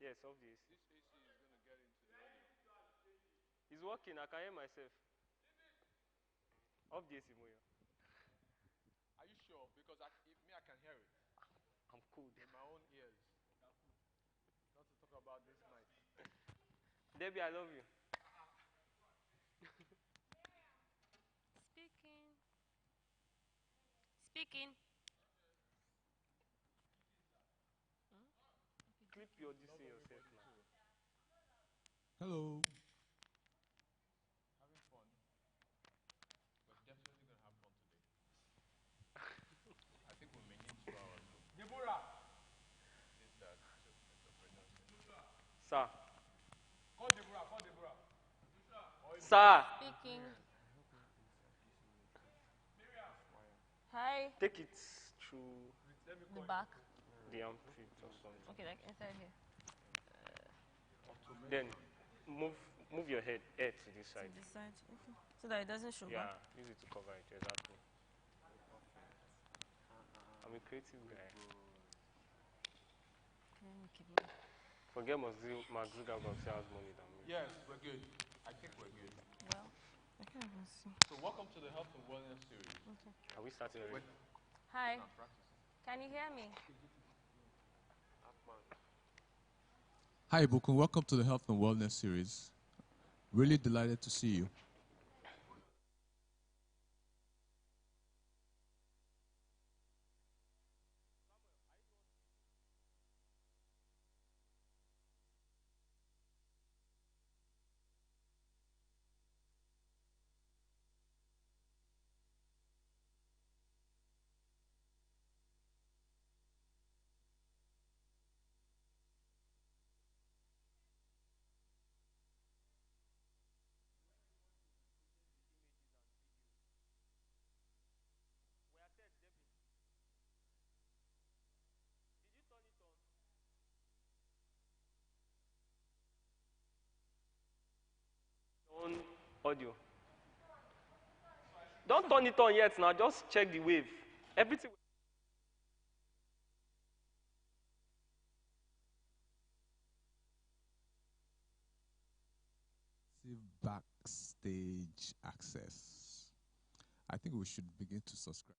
Yes, off the AC. This AC is going to get into the audio. It's working. I can hear myself. Off the AC, Moyo. Are you sure? Because I can hear it. I'm cold. In my own ears. Not to talk about this night. Debbie, I love you. Speaking. Speaking. Clip your this in yourself now. Hello. Having fun. We're definitely going to have fun today. I think we may need 2 hours. Deborah! Since that entrepreneurs. Sir. Call Deborah, call Deborah. Sir. Speaking. Hi. Take it through The back. the armpit or something. Okay, like inside here. Then move your head to this side. To this side. Okay. So that it doesn't show Yeah, back. use it to cover it, exactly. I'm a creative guy. Forget Mark Zuckerberg has money than me. Yes, we're good. I think we're good. Well, I can't even see. So welcome to the Health and Wellness series. Okay. Are we starting already? Hi. Can you hear me? Hi, Bukun. Welcome to the Health and Wellness series. Really delighted to see you. On audio. Don't turn it on yet now, just check the wave. Everything. Backstage access. I think we should begin to subscribe.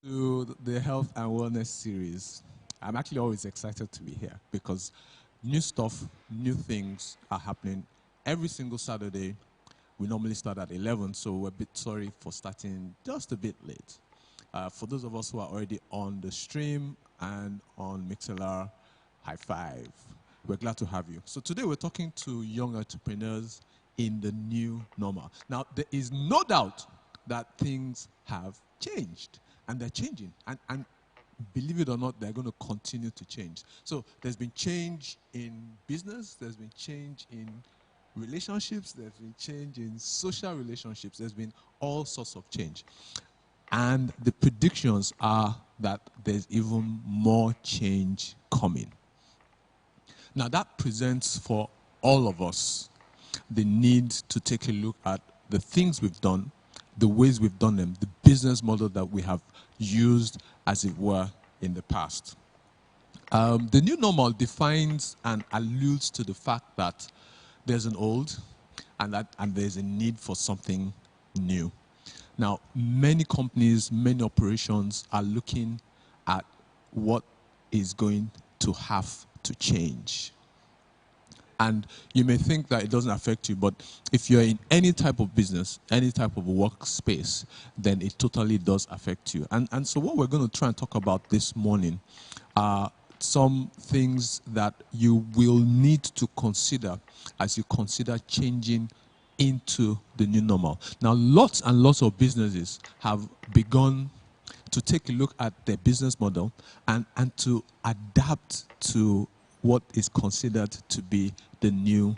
To the Health and Wellness series. I'm actually always excited to be here because new stuff, new things are happening every single Saturday. We normally start at 11, so we're a bit sorry for starting just a bit late. For those of us who are already on the stream and on Mixlr, high five. We're glad to have you. So today we're talking to young entrepreneurs in the new normal. Now, there is no doubt that things have changed, and they're changing. And believe it or not, they're going to continue to change. So there's been change in business, there's been change in relationships, there's been change in social relationships, there's been all sorts of change. And the predictions are that there's even more change coming. Now, that presents for all of us the need to take a look at the things we've done, the ways we've done them, the business model that we have used, as it were, in the past. The new normal defines and alludes to the fact that there's an old and there's a need for something new. Now, many companies, many operations are looking at what is going to have to change. And you may think that it doesn't affect you, but if you're in any type of business, any type of workspace, then it totally does affect you. And so what we're going to try and talk about this morning are some things that you will need to consider as you consider changing into the new normal. Now, lots and lots of businesses have begun to take a look at their business model and to adapt to what is considered to be the new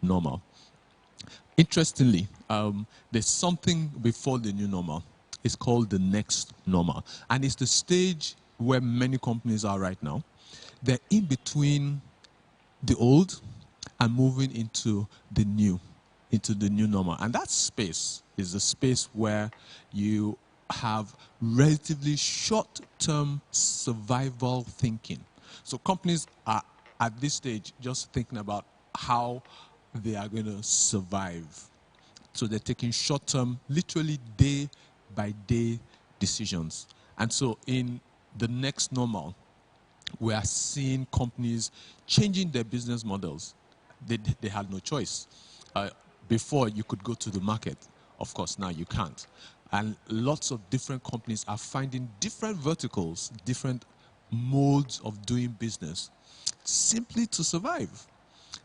normal. Interestingly, there's something before the new normal. It's called the next normal. And it's the stage where many companies are right now. They're in between the old and moving into the new normal. And that space is the space where you have relatively short-term survival thinking. So companies are at this stage just thinking about how they are going to survive. So they're taking short-term, literally day-by-day decisions. And so in the next normal, we are seeing companies changing their business models. They had no choice. Before, you could go to the market. Of course, now you can't. And lots of different companies are finding different verticals, different modes of doing business, simply to survive.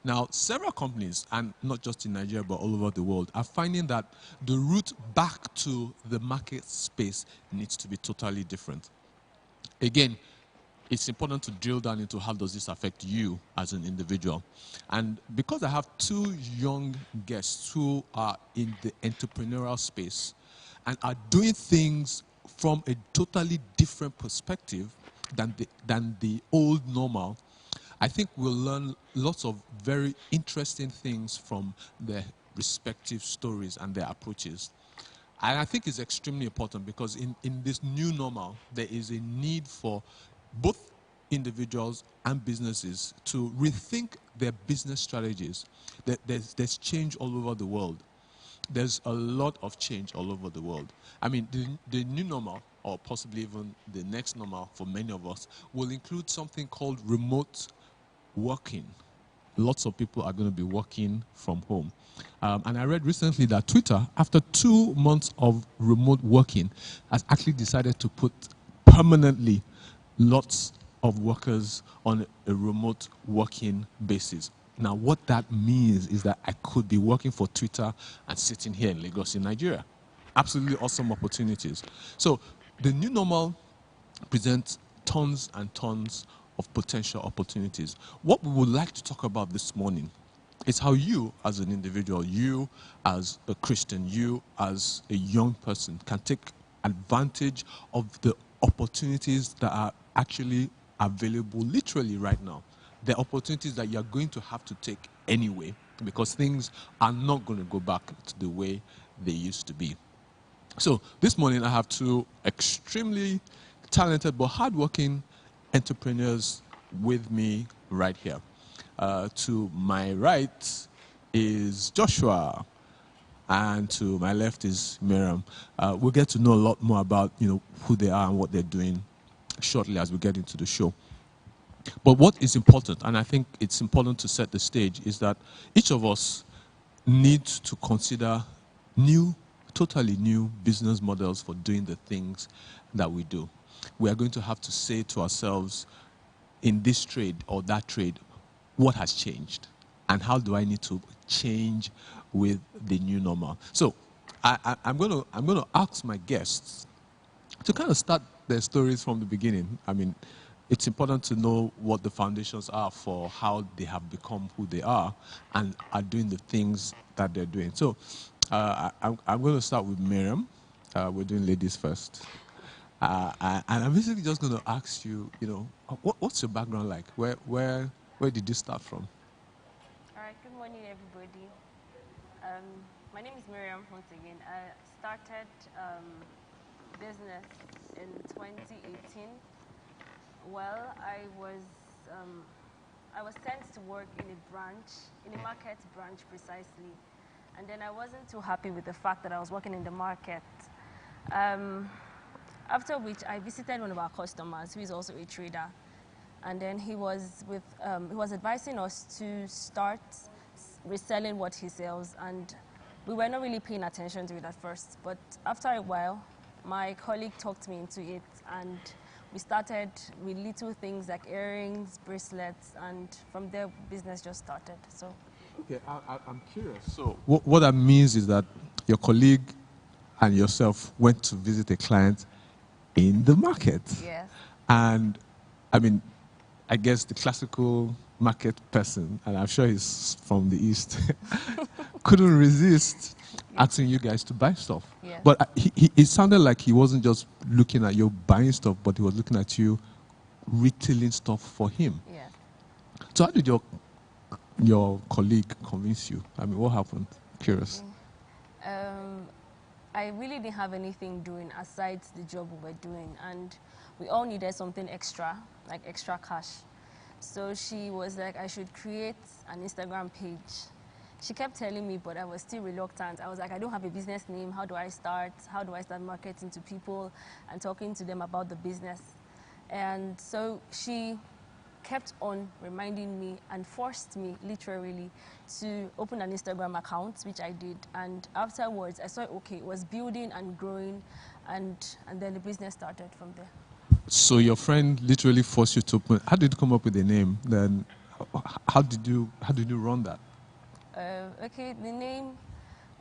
Now, several companies, and not just in Nigeria, but all over the world, are finding that the route back to the market space needs to be totally different. Again, it's important to drill down into how does this affect you as an individual. And because I have two young guests who are in the entrepreneurial space and are doing things from a totally different perspective than the old normal, I think we'll learn lots of very interesting things from their respective stories and their approaches. And I think it's extremely important because in this new normal, there is a need for both individuals and businesses to rethink their business strategies. There's change all over the world. There's a lot of change all over the world. I mean, the new normal, or possibly even the next normal for many of us, will include something called remote working. Lots of people are going to be working from home. And I read recently that Twitter, after 2 months of remote working, has actually decided to put permanently lots of workers on a remote working basis. Now, what that means is that I could be working for Twitter and sitting here in Lagos, in Nigeria. Absolutely awesome opportunities. So the new normal presents tons and tons of potential opportunities. What we would like to talk about this morning is how you as an individual, you as a Christian, you as a young person can take advantage of the opportunities that are actually available literally right now. The opportunities that you're going to have to take anyway, because things are not going to go back to the way they used to be. So this morning I have two extremely talented but hardworking entrepreneurs with me right here. To my right is Joshua, and to my left is Miriam. We'll get to know a lot more about who they are and what they're doing shortly as we get into the show. But what is important, and I think it's important to set the stage, is that each of us needs to consider totally new business models for doing the things that we do. We are going to have to say to ourselves, in this trade or that trade, what has changed? And how do I need to change with the new normal. So I'm going to ask my guests to kind of start their stories from the beginning. I mean, it's important to know what the foundations are for how they have become who they are and are doing the things that they're doing. So I'm going to start with Miriam. We're doing ladies first. And I'm basically just going to ask you, what's your background like? Where did you start from? All right, good morning, everybody. My name is Miriam once again. I started business in 2018. Well, I was sent to work in a market branch precisely, and then I wasn't too happy with the fact that I was working in the market. Um, After which I visited one of our customers who is also a trader, and then he was advising us to start reselling what he sells, and we were not really paying attention to it at first. But after a while, my colleague talked me into it, and we started with little things like earrings, bracelets, and from there, business just started. So. Okay, I'm curious. So what that means is that your colleague and yourself went to visit a client in the market. Yes. And I mean, I guess the classical market person, and I'm sure he's from the East, couldn't resist asking you guys to buy stuff. Yes. But it sounded like he wasn't just looking at you buying stuff, but he was looking at you retailing stuff for him. Yes. So how did your colleague convince you? I mean, what happened? Curious. I really didn't have anything doing aside the job we were doing, and we all needed something extra, like extra cash. So she was like, I should create an Instagram page. She kept telling me, but I was still reluctant. I was like, I don't have a business name. How do I start? How do I start marketing to people and talking to them about the business? And so she kept on reminding me and forced me literally to open an Instagram account, which I did. And afterwards, I saw, okay, it was building and growing, and then the business started from there. So your friend literally forced you to open. How did you come up with the name? Then, how did you run that? Okay, the name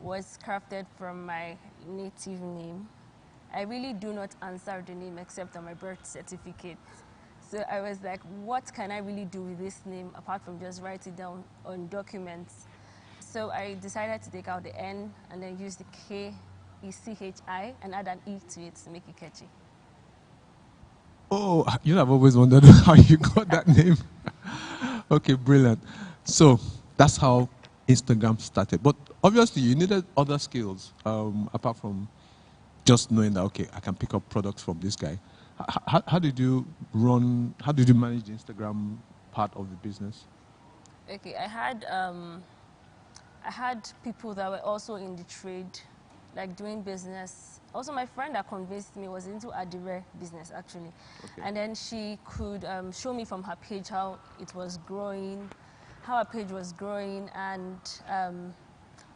was crafted from my native name. I really do not answer the name except on my birth certificate. So I was like, what can I really do with this name apart from just write it down on documents? So I decided to take out the N and then use the K-E-C-H-I and add an E to it to make it catchy. Oh, you know, I've always wondered how you got that name. Okay, brilliant. So that's how Instagram started. But obviously, you needed other skills apart from just knowing that, okay, I can pick up products from this guy. How did you manage the Instagram part of the business? Okay, I had people that were also in the trade, like doing business. Also, my friend that convinced me was into Adire business, actually. Okay. And then she could show me from her page how it was growing, how her page was growing, and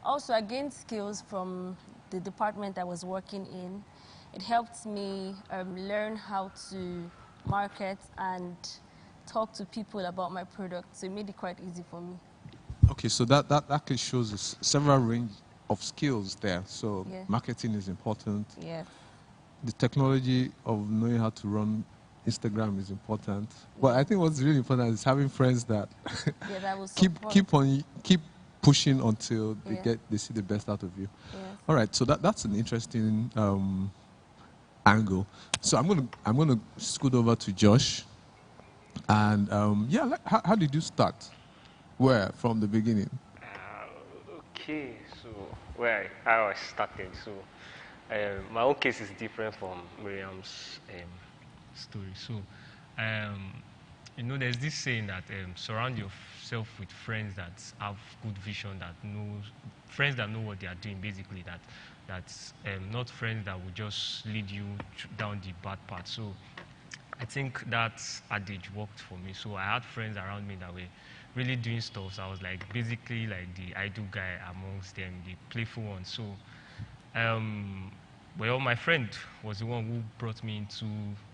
also I gained skills from the department I was working in. It helped me learn how to market and talk to people about my product, so it made it quite easy for me. Okay, so that actually shows us several range of skills there. So Yeah. marketing is important. Yes. The technology of knowing how to run Instagram is important. But I think what's really important is having friends that Yeah, that will keep support. keep pushing until Yeah. they see the best out of you. Yes. All right, so that's an interesting angle. So I'm gonna scoot over to Josh, and how did you start? Where from the beginning? Okay, so where how I started. So my own case is different from Miriam's story. So there's this saying that surround yourself with friends that have good vision, friends that know what they are doing. Basically, that's not friends that will just lead you down the bad path. So I think that adage worked for me. So I had friends around me that were really doing stuff. So I was like basically like the idle guy amongst them, the playful one. So, well, my friend was the one who brought me into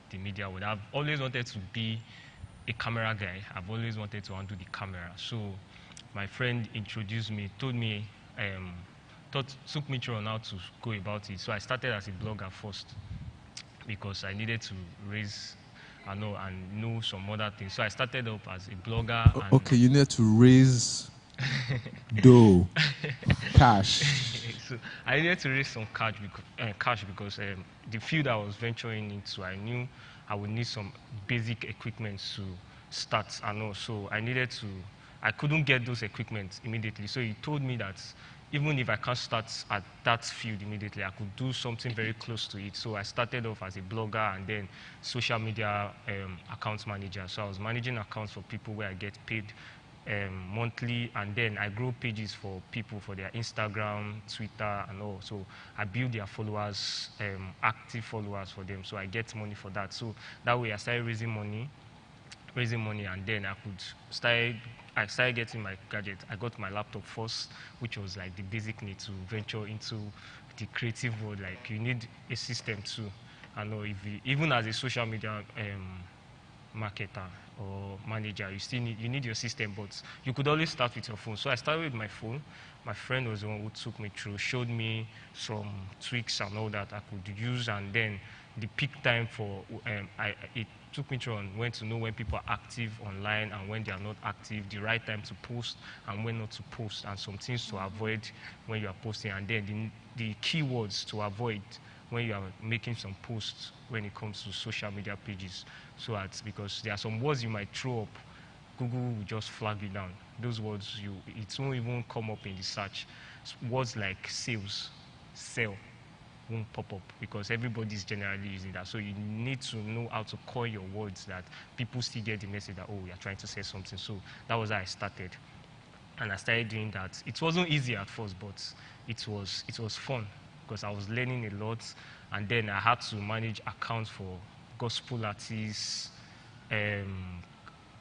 the media world. I've always wanted to be a camera guy. I've always wanted to handle the camera. So my friend introduced me, told me took me through on how to go about it. So I started as a blogger first because I needed to raise, and know some other things. So I started up as a blogger. And Okay, you need to raise dough, cash. so I needed to raise some cash because the field I was venturing into, I knew I would need some basic equipment to start. And also I couldn't get those equipment immediately. So he told me that even if I can't start at that field immediately, I could do something very close to it. So I started off as a blogger and then social media account manager. So I was managing accounts for people where I get paid monthly, and then I grow pages for people for their Instagram, Twitter, and all. So I build their followers, active followers for them. So I get money for that. So that way I started raising money, and then I started getting my gadget. I got my laptop first, which was like the basic need to venture into the creative world. Like you need a system too. I know even as a social media marketer or manager, you need your system, but you could always start with your phone. So I started with my phone. My friend was the one who took me through, showed me some tweaks and all that I could use, and then the peak time for it took me through on when to know when people are active online and when they are not active, the right time to post and when not to post, and some things to avoid when you are posting, and then the keywords to avoid when you are making some posts when it comes to social media pages. So because there are some words you might throw up, Google will just flag you down. Those words, it won't even come up in the search. Words like sales, sell, won't pop up because everybody's generally using that. So you need to know how to call your words that people still get the message that, oh, you're trying to say something. So that was how I started. And I started doing that. It wasn't easy at first, but it was fun because I was learning a lot. And then I had to manage accounts for gospel artists,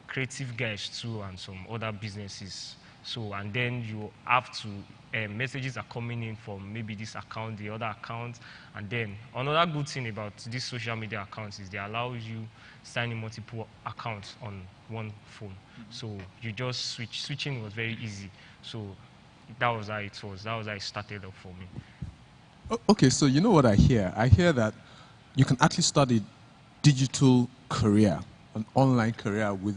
creative guys too, and some other businesses. So, and then you have to, messages are coming in from maybe this account, the other account. And then another good thing about these social media accounts is they allow you signing multiple accounts on one phone. So you just switching was very easy. So that was how it was. That was how it started up for me. Okay, so you know what I hear? I hear that you can actually start a digital career, an online career with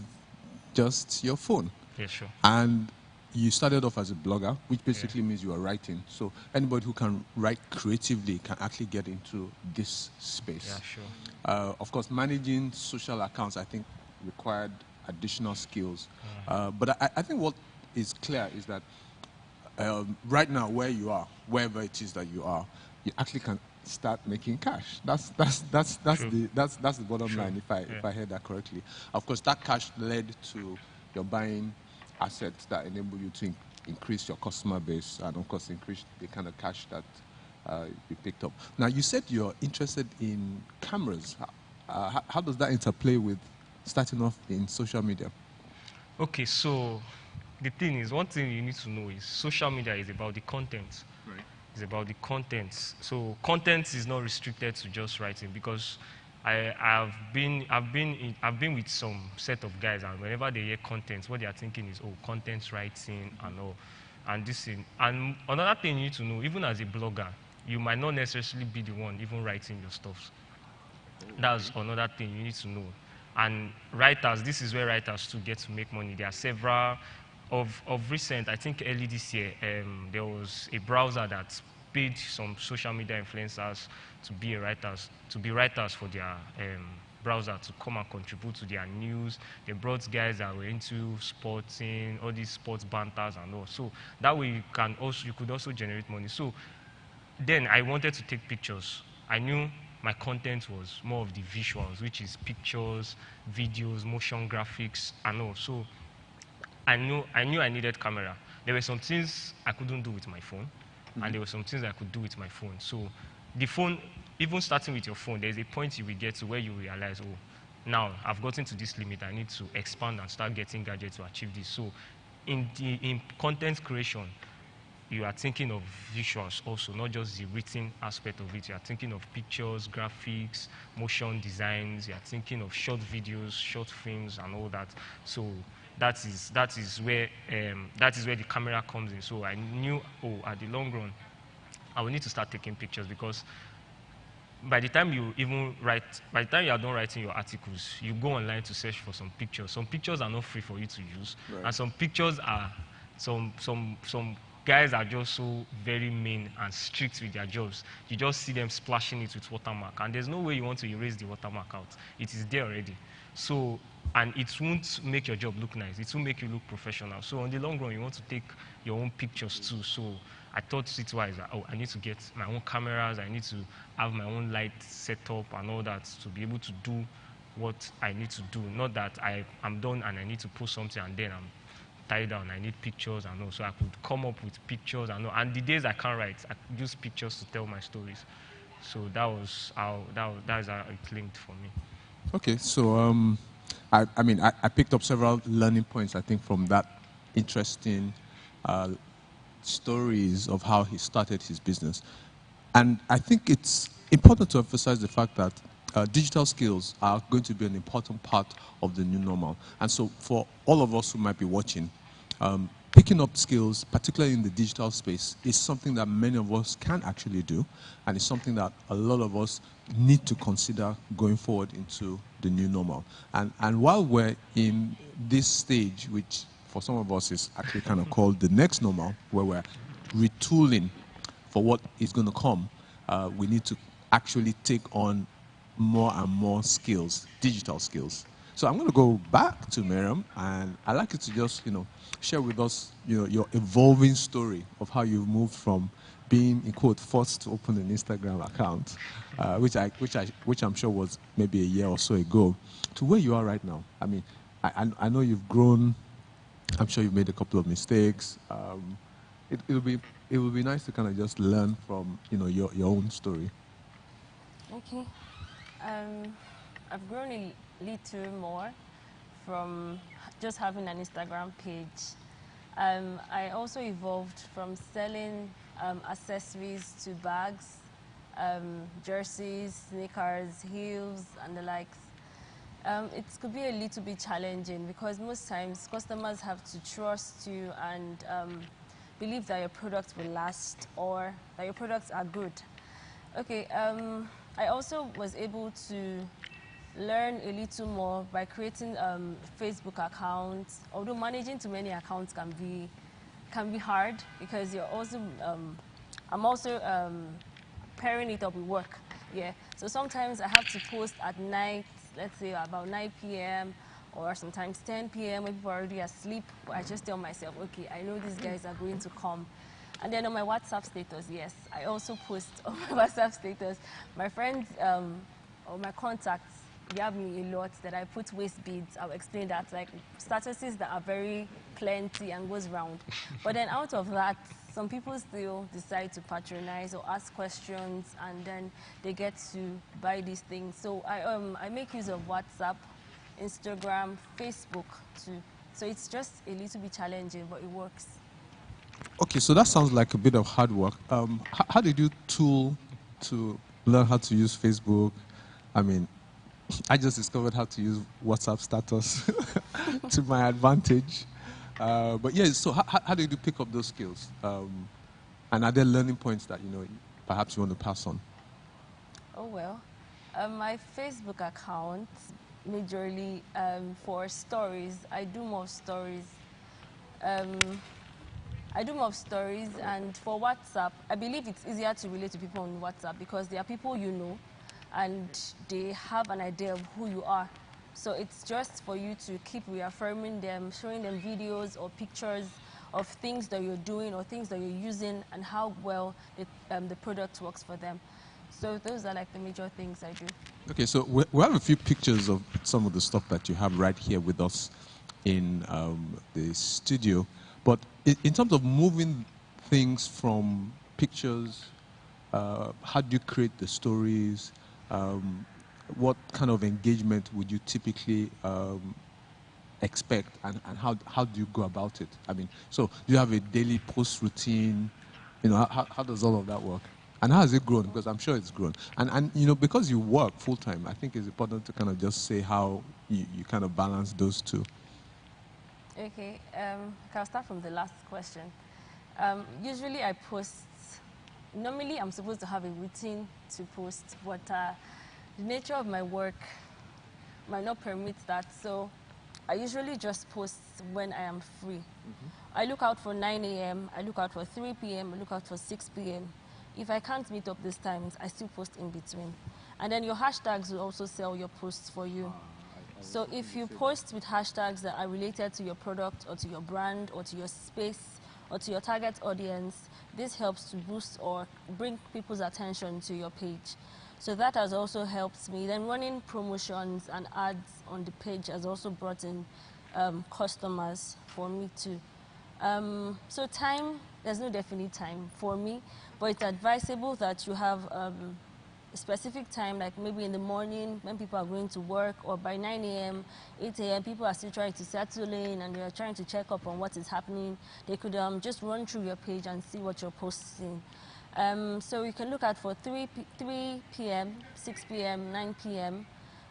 just your phone. Yeah, sure. And you started off as a blogger, which basically means you are writing. So anybody who can write creatively can actually get into this space. Yeah, sure. Of course, managing social accounts, I think, required additional skills. But I think what is clear is that right now, where you are, wherever it is that you are, you actually can start making cash. That's the bottom line. If I heard that correctly, of course, that cash led to your buying assets that enable you to increase your customer base and, of course, increase the kind of cash that you picked up. Now, you said you're interested in cameras. How does that interplay with starting off in social media? Okay, so the thing is, one thing you need to know is social media is about the content. Right. It's about the content. So content is not restricted to just writing because I've been with some set of guys, and whenever they hear content, what they are thinking is, oh, content writing and all, and this thing. And another thing you need to know, even as a blogger, you might not necessarily be the one even writing your stuff. That's another thing you need to know. And writers, this is where writers too get to make money. There are several of recent, I think early this year, there was a browser that paid some social media influencers to be writers for their browser to come and contribute to their news. They brought guys that were into sporting, all these sports banters and all. So that way you could also generate money. So then I wanted to take pictures. I knew my content was more of the visuals, which is pictures, videos, motion graphics, and all. So I knew I needed camera. There were some things I couldn't do with my phone, and there were some things I could do with my phone. So the phone, even starting with your phone, there's a point you will get to where you realize, oh, now I've gotten to this limit. I need to expand and start getting gadgets to achieve this. So in content creation, you are thinking of visuals also, not just the written aspect of it. You are thinking of pictures, graphics, motion designs. You are thinking of short videos, short films, and all that. So that is where the camera comes in. So I knew, oh, at the long run, I will need to start taking pictures, because by the time you are done writing your articles, you go online to search for some pictures. Some pictures are not free for you to use, Right. and some pictures are some guys are just so very mean and strict with their jobs. You just see them splashing it with watermark, and there's no way you want to erase the watermark out. It is there already. So, and it won't make your job look nice. It will make you look professional. So on the long run, you want to take your own pictures too. So I thought it was, oh, I need to get my own cameras. I need to have my own light setup and all that to be able to do what I need to do. Not that I'm done and I need to post something and then I'm tied down. I need pictures and all. So I could come up with pictures and all. And the days I can't write, I use pictures to tell my stories. So that is how it linked for me. Okay, so I picked up several learning points, I think, from that interesting stories of how he started his business. And I think it's important to emphasize the fact that digital skills are going to be an important part of the new normal. And so for all of us who might be watching, picking up skills, particularly in the digital space, is something that many of us can actually do, and it's something that a lot of us need to consider going forward into the new normal. And while we're in this stage, which for some of us is actually kind of called the next normal, where we're retooling for what is going to come, we need to actually take on more and more skills, digital skills. So I'm going to go back to Miriam, and I'd like you to just, share with us, your evolving story of how you moved from being, in quote, forced to open an Instagram account, which I'm sure was maybe a year or so ago, to where you are right now. I mean, I know you've grown. I'm sure you've made a couple of mistakes. It will be nice to kind of just learn from, your own story. Okay. I've grown a little more from just having an Instagram page. I also evolved from selling accessories to bags, jerseys, sneakers, heels, and the likes. It could be a little bit challenging because most times customers have to trust you and believe that your products will last or that your products are good. Okay, I also was able to learn a little more by creating Facebook accounts. Although managing too many accounts can be hard because you're also I'm also pairing it up with work. Yeah, so sometimes I have to post at night, let's say about 9 p.m. or sometimes 10 p.m. when people are already asleep. But I just tell myself, okay, I know these guys are going to come. And then on my WhatsApp status, yes, I also post on my WhatsApp status. My friends or my contacts yab me a lot that I put waist beads. I'll explain that, like statuses that are very plenty and goes round. But then out of that, some people still decide to patronize or ask questions, and then they get to buy these things. So I make use of WhatsApp, Instagram, Facebook too. So it's just a little bit challenging, but it works. Okay, so that sounds like a bit of hard work. How did you tool to learn how to use Facebook? I mean, I just discovered how to use WhatsApp status to my advantage. But yeah, so how did you pick up those skills? And are there learning points that, perhaps you want to pass on? Oh, well, my Facebook account, majorly for stories, I do more stories. And for WhatsApp, I believe it's easier to relate to people on WhatsApp because they are people you know and they have an idea of who you are. So it's just for you to keep reaffirming them, showing them videos or pictures of things that you're doing or things that you're using and how well the product works for them. So those are like the major things I do. Okay, so we have a few pictures of some of the stuff that you have right here with us in the studio. But in terms of moving things from pictures, how do you create the stories? What kind of engagement would you typically expect, and how do you go about it? I mean, so do you have a daily post routine? How does all of that work? And how has it grown? Because I'm sure it's grown. And because you work full time, I think it's important to kind of just say how you kind of balance those two. Okay, I'll start from the last question. Usually I post, normally I'm supposed to have a routine to post, but the nature of my work might not permit that. So I usually just post when I am free. I look out for 9 a.m., I look out for 3 p.m., I look out for 6 p.m. If I can't meet up these times, I still post in between. And then your hashtags will also sell your posts for you. So if you post with hashtags that are related to your product or to your brand or to your space or to your target audience, this helps to boost or bring people's attention to your page. So that has also helped me. Then running promotions and ads on the page has also brought in customers for me too. So time, there's no definite time for me, but it's advisable that you have a specific time, like maybe in the morning when people are going to work, or by 9 a.m., 8 a.m., people are still trying to settle in and they're trying to check up on what is happening. They could just run through your page and see what you're posting. So you can look at for 3 p.m., 6 p.m., 9 p.m.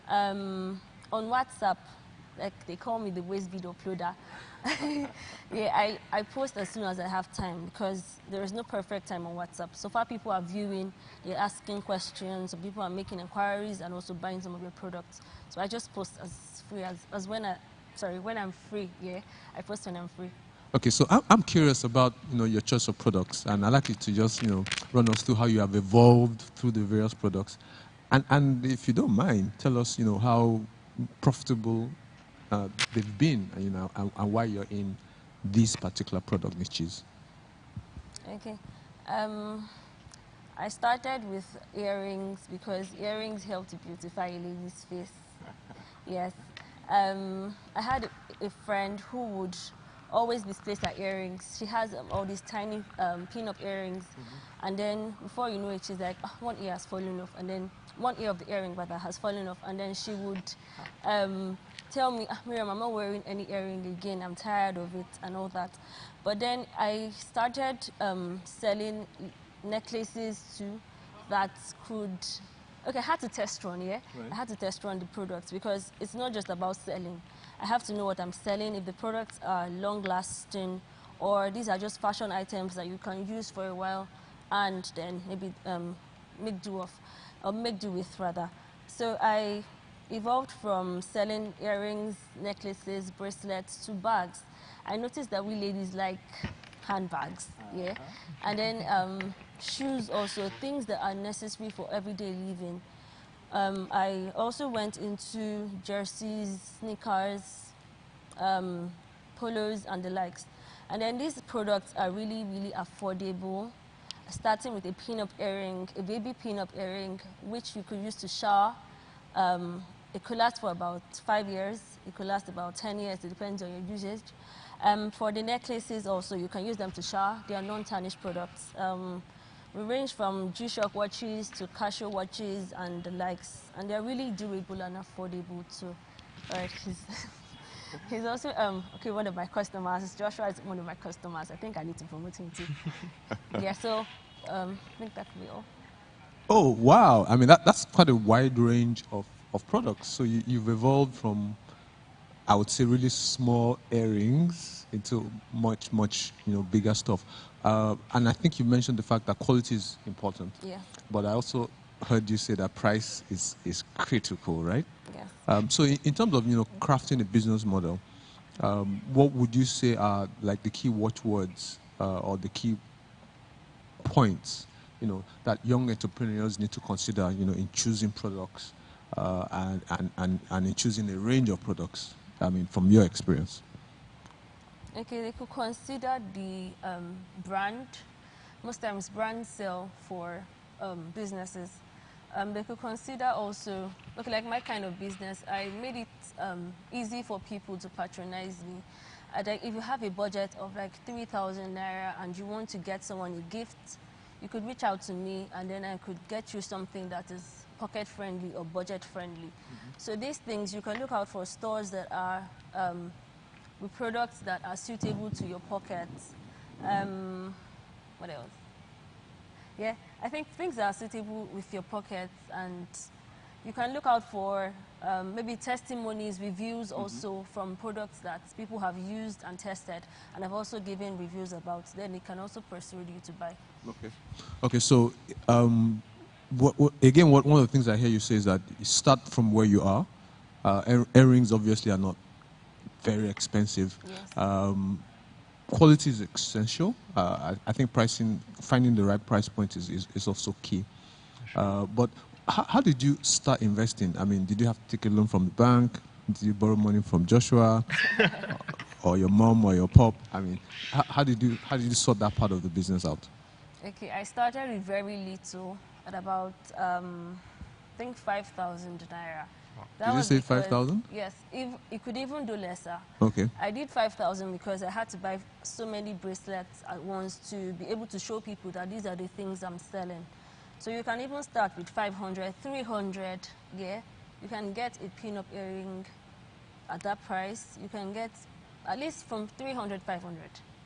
On WhatsApp, like they call me the waste video uploader. Yeah, I post as soon as I have time because there is no perfect time on WhatsApp. So far people are viewing, they're asking questions, so people are making inquiries and also buying some of your products. So I just post as free as when when I'm free, yeah. I post when I'm free. Okay, so I'm curious about your choice of products, and I'd like you to just run us through how you have evolved through the various products, and if you don't mind, tell us how profitable they've been, and why you're in these particular product niches. Okay. I started with earrings because earrings help to beautify a lady's face. Yes. I had a friend who would always misplace her earrings. She has all these tiny pin-up earrings. And then before you know it, she's like, "Oh, one ear has fallen off." And then one ear of the earring rather has fallen off. And then she would tell me, "Miriam, I'm not wearing any earring again. I'm tired of it," and all that. But then I started selling necklaces too that could, okay, I had to test run, yeah? Right. I had to test run the products because it's not just about selling. I have to know what I'm selling, if the products are long lasting, or these are just fashion items that you can use for a while and then maybe make do of, or make do with rather. So I evolved from selling earrings, necklaces, bracelets to bags. I noticed that we ladies like handbags, yeah, and then shoes also, things that are necessary for everyday living. I also went into jerseys, sneakers, polos, and the likes. And then these products are really, really affordable, starting with a pin-up earring, a baby pin-up earring, which you could use to shower. It could last for about 5 years. It could last about 10 years. It depends on your usage. For the necklaces also, you can use them to shower. They are non-tarnished products. We range from G-Shock watches to Casio watches and the likes. And they're really durable and affordable too. All right, he's also, okay, one of my customers. Joshua is one of my customers. I think I need to promote him too. Yeah, so I think that will be all. Oh, wow. I mean, that's quite a wide range of products. So you've evolved from, I would say, really small earrings into much bigger stuff. And I think you mentioned the fact that quality is important. Yeah. But I also heard you say that price is critical, right? Yes. So in terms of crafting a business model, what would you say are like the key watchwords or the key points that young entrepreneurs need to consider in choosing products and in choosing a range of products? I mean, from your experience. Okay, they could consider the brand. Most times brands sell for businesses. They could consider also, okay, like my kind of business, I made it easy for people to patronize me. Like if you have a budget of like 3,000 naira and you want to get someone a gift, you could reach out to me and then I could get you something that is pocket friendly or budget friendly. So these things, you can look out for stores that are with products that are suitable to your pockets. What else? Yeah, I think things that are suitable with your pockets and You can look out for maybe testimonies, reviews also from products that people have used and tested, and have also given reviews about. Then it can also persuade you to buy. Okay. Okay, so again, one of the things I hear you say is that you start from where you are. Earrings obviously are not very expensive. Yes. Quality is essential. I think finding the right price point is also key. But how did you start investing? I mean, did you have to take a loan from the bank? Did you borrow money from Joshua, or your mom, or your pop? I mean, how did you sort that part of the business out? Okay, I started with very little, at about I think 5,000 naira. That Did you was say because 5,000? yes, if it could even do lesser. Okay. I did 5,000 because I had to buy so many bracelets at once to be able to show people that these are the things I'm selling. So you can even start with 500, 300. Yeah, you can get a pin-up earring at that price. You can get at least from 300, 500,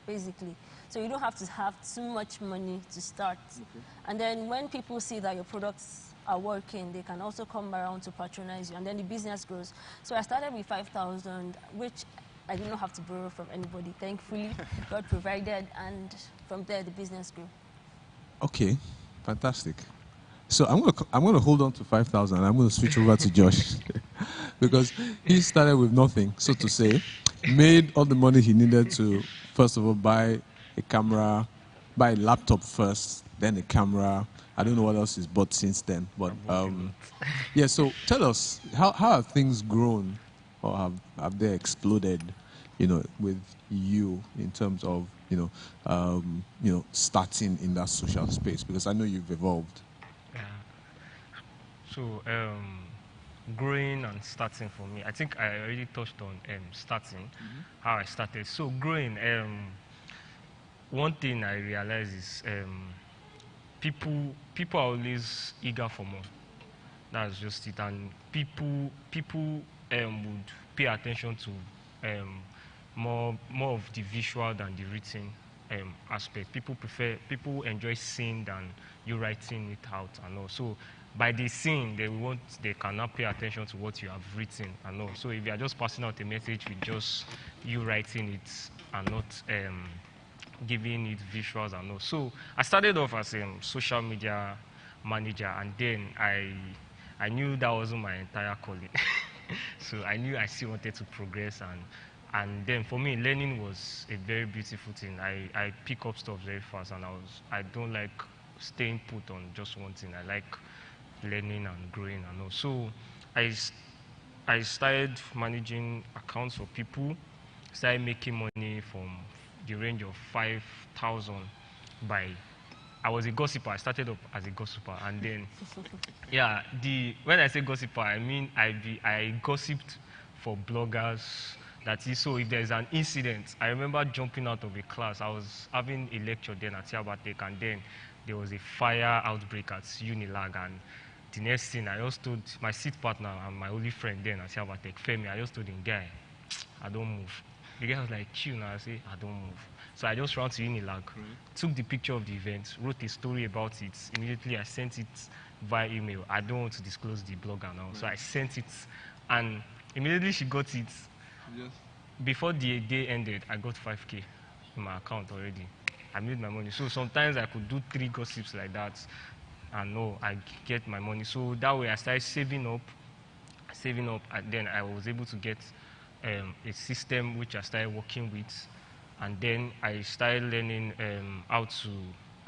basically. So you don't have to have too much money to start. Okay. And then when people see that your products are working, they can also come around to patronize you, and then the business grows. So I started with 5,000, which I did not have to borrow from anybody, thankfully. God provided, and from there the business grew. Okay, fantastic. So I'm gonna hold on to 5,000. I'm gonna switch over to Josh because he started with nothing, so to say, made all the money he needed to first of all buy a camera, buy a laptop first, then a camera. I don't know what else he's bought since then, but yeah. So tell us, how have things grown, or have they exploded, with you in terms of starting in that social space? Because I know you've evolved. Yeah. So, growing and starting for me, I think I already touched on starting, how I started. So, growing, one thing I realize is people are always eager for more. That's just it. And people would pay attention to more of the visual than the written aspect. People enjoy seeing than you writing it out and all. So by the seeing, they cannot pay attention to what you have written and all. So if you are just passing out a message with just you writing it and not giving it visuals and all. So I started off as a social media manager, and then I knew that wasn't my entire calling. So I knew I still wanted to progress, and then for me learning was a very beautiful thing. I pick up stuff very fast, and I don't like staying put on just one thing. I like learning and growing and all. So I I started managing accounts for people, started making money from the range of 5,000 by. I was a gossiper. I started up as a gossiper, and then, yeah, when I say gossiper, I mean I gossiped for bloggers. That is, so if there's an incident, I remember jumping out of a class. I was having a lecture then at Yabatek, and then there was a fire outbreak at Unilag, and the next thing I just told my seat partner and my only friend then at Yabatek, Femi, I just told him, guy, I don't move. The guy was like, chill now. I say, I don't move. So I just ran to Unilag, took the picture of the event, wrote a story about it. Immediately I sent it via email. I don't want to disclose the blogger now. So I sent it, and immediately she got it. Yes. Before the day ended, I got 5K in my account already. I made my money. So sometimes I could do 3 gossips like that, and no, I get my money. So that way I started saving up, and then I was able to get a system which I started working with, and then I started learning how to.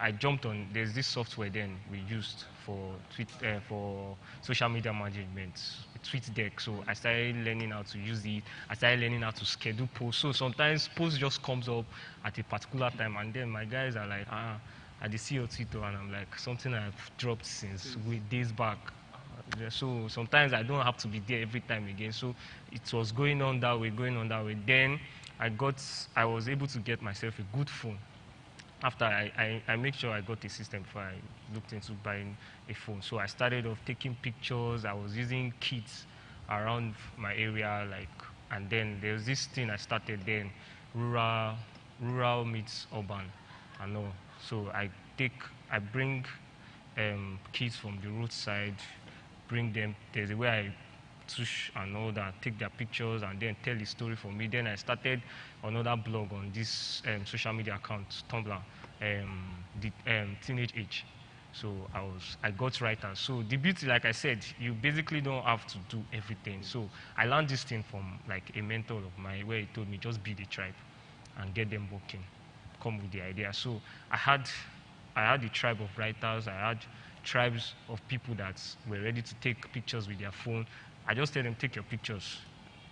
I jumped on. There's this software then we used for social media management, TweetDeck. So I started learning how to use it. I started learning how to schedule posts. So sometimes post just comes up at a particular time, and then my guys are like, I see your Twitter, and I'm like, something I've dropped since days back. Yeah, so sometimes I don't have to be there every time again. So it was going on that way, going on that way. Then I was able to get myself a good phone. After I make sure I got a system before I looked into buying a phone. So I started off taking pictures. I was using kits around my area, and then there's this thing I started then, rural meets urban, I know. So I bring kids from the roadside, bring them. There's a way I tush and all that, take their pictures and then tell the story for me. Then I started another blog on this social media account, Tumblr, the Teenage Age. So I got writers. So the beauty, like I said, you basically don't have to do everything. So I learned this thing from like a mentor of mine where he told me just build a tribe and get them working, come with the idea. So I had a tribe of writers. I had tribes of people that were ready to take pictures with their phone. I just tell them, take your pictures,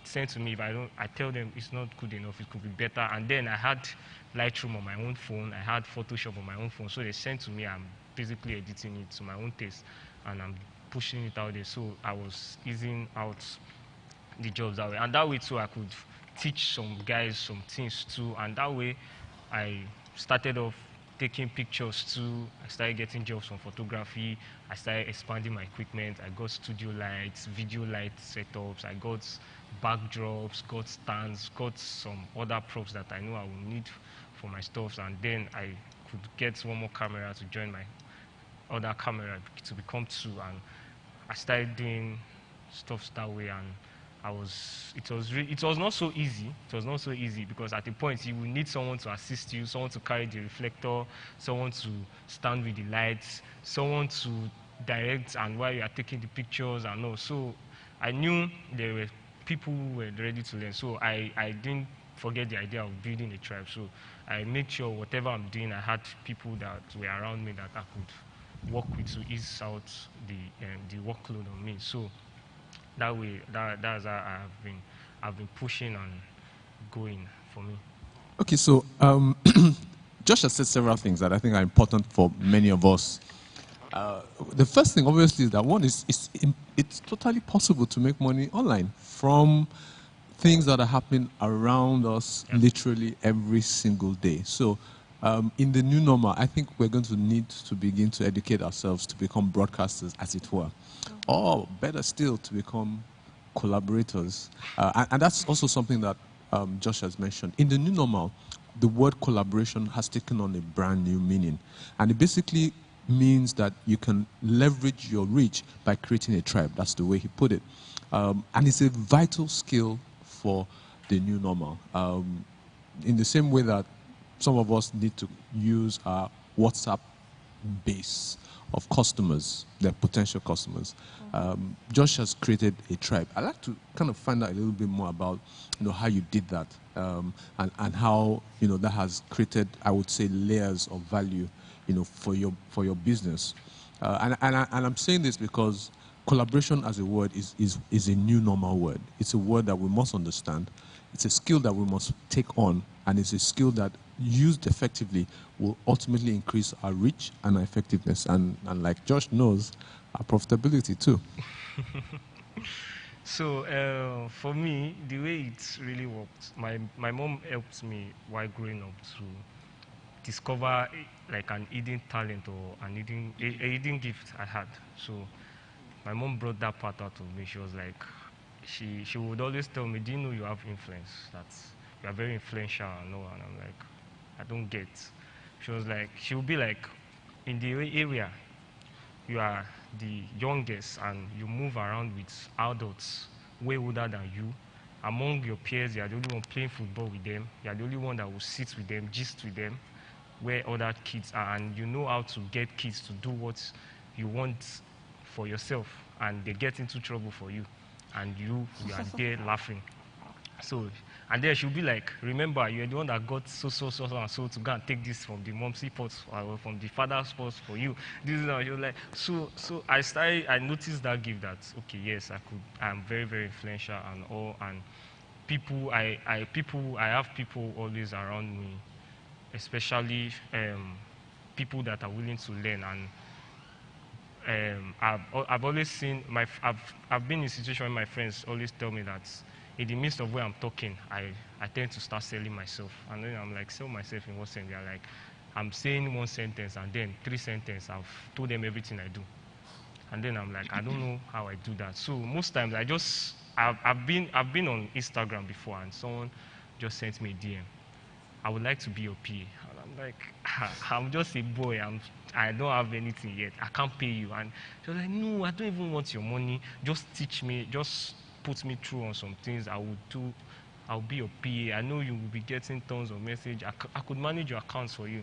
send to me. If I don't, I tell them it's not good enough, it could be better. And then I had Lightroom on my own phone, I had Photoshop on my own phone. So they sent to me, I'm basically editing it to my own taste, and I'm pushing it out there. So I was easing out the jobs that way. And that way too, I could teach some guys some things too. And that way, I started off taking pictures too. I started getting jobs from photography. I started expanding my equipment. I got studio lights, video light setups. I got backdrops, got stands, got some other props that I know I will need for my stuff. And then I could get one more camera to join my other camera to become two. And I started doing stuff that way. And it was not so easy. It was not so easy because at a point you will need someone to assist you, someone to carry the reflector, someone to stand with the lights, someone to direct and while you are taking the pictures and all. So I knew there were people who were ready to learn. So I didn't forget the idea of building a tribe. So I made sure whatever I'm doing, I had people that were around me that I could work with to ease out the workload on me. So that way, that's how I've been pushing and going for me. Okay, so Josh has said several things that I think are important for many of us. The first thing, obviously, is that one is it's totally possible to make money online from things that are happening around us literally every single day. So in the new normal, I think we're going to need to begin to educate ourselves to become broadcasters, as it were. Or better still, to become collaborators. And that's also something that Josh has mentioned. In the new normal, the word collaboration has taken on a brand new meaning. And it basically means that you can leverage your reach by creating a tribe. That's the way he put it. And it's a vital skill for the new normal. In the same way that some of us need to use our WhatsApp base of customers, their potential customers. Josh has created a tribe. I'd like to kind of find out a little bit more about, how you did that, and how, that has created, I would say, layers of value, for your business. And I'm saying this because collaboration as a word is a new normal word. It's a word that we must understand. It's a skill that we must take on, and it's a skill that, used effectively, will ultimately increase our reach and our effectiveness, and like Josh knows, our profitability too. So for me, the way it really worked, my mom helped me while growing up to discover like an hidden talent or a hidden gift I had. So my mom brought that part out of me. She was like, she would always tell me, do you know you have influence? That you are very influential and all. And I'm like, I don't get. She was like, she would be like, in the area, you are the youngest and you move around with adults way older than you. Among your peers, you are the only one playing football with them. You are the only one that will sit with them, gist with them, where other kids are. And you know how to get kids to do what you want for yourself. And they get into trouble for you. And you are there laughing. So, and then she'll be like, remember, you're the one that got so and so to go and take this from the mom's pot or from the father's pot for you. This is how she was like, so I noticed that gift that, okay, yes, I'm very, very influential and all, and I have people always around me, especially people that are willing to learn. And I've always seen I've been in a situation where my friends always tell me that in the midst of where I'm talking, I tend to start selling myself. And then I'm like, sell myself in what sense? They're like, I'm saying one sentence and then 3 sentences, I've told them everything I do. And then I'm like, I don't know how I do that. So most times I've been on Instagram before and someone just sent me a DM. I would like to be your PA. And I'm like, I'm just a boy. I don't have anything yet. I can't pay you. And she was like, no, I don't even want your money. Just teach me, just put me through on some things. I will do. I'll be your PA. I know you will be getting tons of message. I could manage your accounts for you.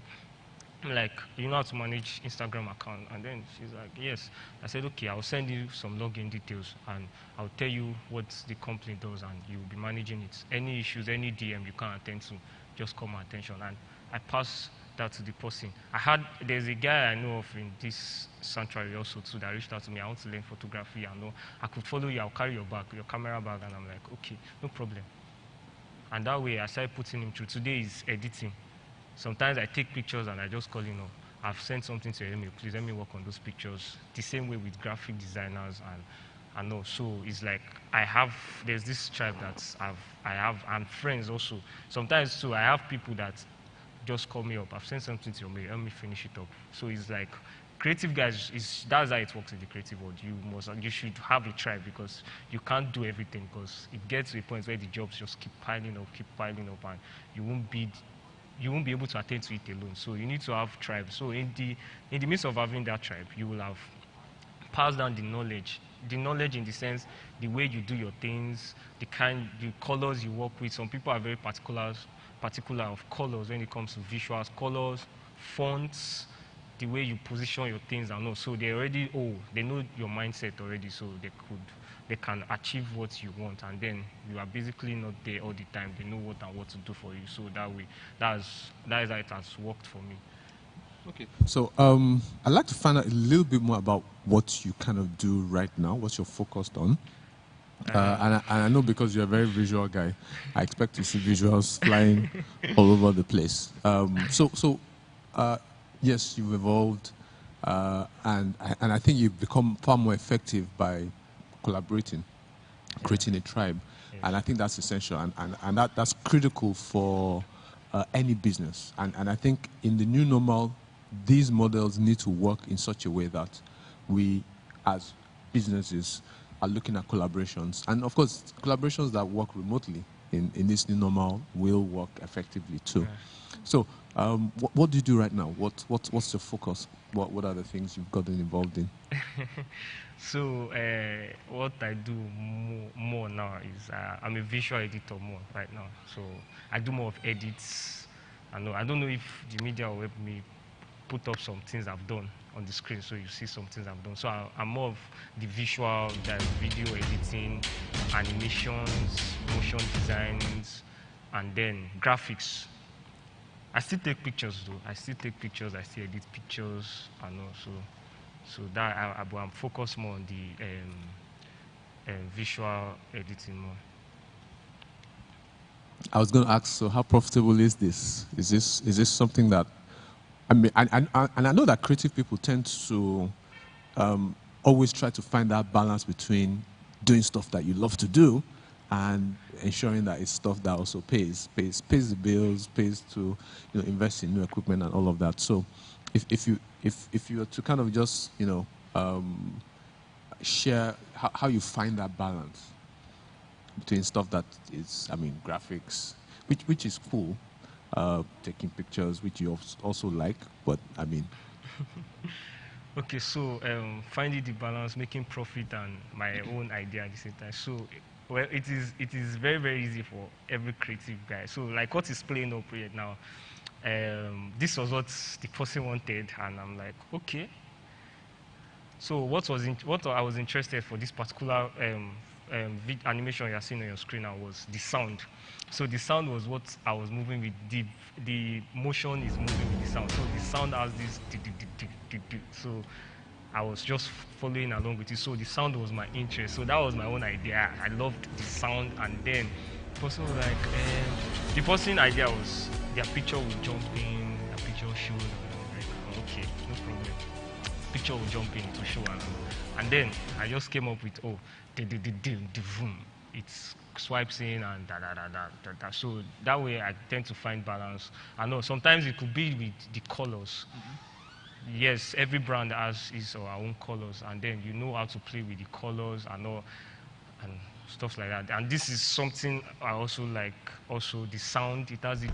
I'm like, you know how to manage Instagram account? And then she's like, yes. I said, okay, I'll send you some login details and I'll tell you what the company does and you'll be managing it. Any issues, any DM you can't attend to, just call my attention. And I passed that to the person. There's a guy I know of in this sanctuary also too that reached out to me. I want to learn photography. I know I could follow you. I'll carry your bag, your camera bag. And I'm like, okay, no problem. And that way I started putting him through. Today is editing. Sometimes I take pictures and I just call him up. I've sent something to him, please let me work on those pictures. The same way with graphic designers and all. So it's like there's this tribe that I have, and friends also. Sometimes too, I have people that just call me up. I've sent something to me, let me finish it up. So it's like, creative guys, that's how it works in the creative world. You should have a tribe because you can't do everything because it gets to a point where the jobs just keep piling up, and you won't be able to attend to it alone. So you need to have tribe. So in the midst of having that tribe, you will have passed down the knowledge. The knowledge in the sense, the way you do your things, the colors you work with. Some people are very particular of colors when it comes to visuals, colors, fonts, the way you position your things and all. So they know your mindset already, so they can achieve what you want, and then you are basically not there all the time. They know what to do for you. So that is how it has worked for me. Okay. So I'd like to find out a little bit more about what you kind of do right now, what you're focused on. And I know because you're a very visual guy, I expect to see visuals flying all over the place. Yes, you've evolved, and I think you've become far more effective by collaborating, creating a tribe, and I think that's essential, and that's critical for any business. And I think in the new normal, these models need to work in such a way that we, as businesses, are looking at collaborations, and of course, collaborations that work remotely in this new normal will work effectively too. Yeah. So, what do you do right now? What's your focus? What are the things you've gotten involved in? So what I do more now is I'm a visual editor more right now. So I do more of edits. I don't know if the media will help me put up some things I've done on the screen, so you see some things I've done. So I'm more of the visual, the video editing, animations, motion designs, and then graphics. I still take pictures though. I still edit pictures, and also, so that but I'm focused more on the visual editing more. I was going to ask, so how profitable is this? Is this something that, I mean, and I know that creative people tend to always try to find that balance between doing stuff that you love to do and ensuring that it's stuff that also pays the bills, pays to invest in new equipment and all of that. So, if you were to kind of just share how you find that balance between stuff that is, I mean, graphics, which is cool, taking pictures, which you also like, but I mean. Okay, so finding the balance, making profit, and my own idea at the same time. So, well, it is very, very easy for every creative guy. So, like what is playing up right now, this was what the person wanted, and I'm like, okay. So, what I was interested for this particular animation you're seeing on your screen now was the sound. So the sound was what I was moving with. The motion is moving with the sound. So the sound has this. So I was just following along with it. So the sound was my interest. So that was my own idea. I loved the sound, and then the person was like, the person idea was their picture would jump in, their picture showed, and I'm like, okay, no problem. Picture will jump in to show, and then I just came up with the vroom. It swipes in and da. So that way I tend to find balance. I know sometimes it could be with the colors. Mm-hmm. Yes, every brand has his or her own colors, and then you know how to play with the colors and all and stuff like that. And this is something I also like. Also the sound, it has it.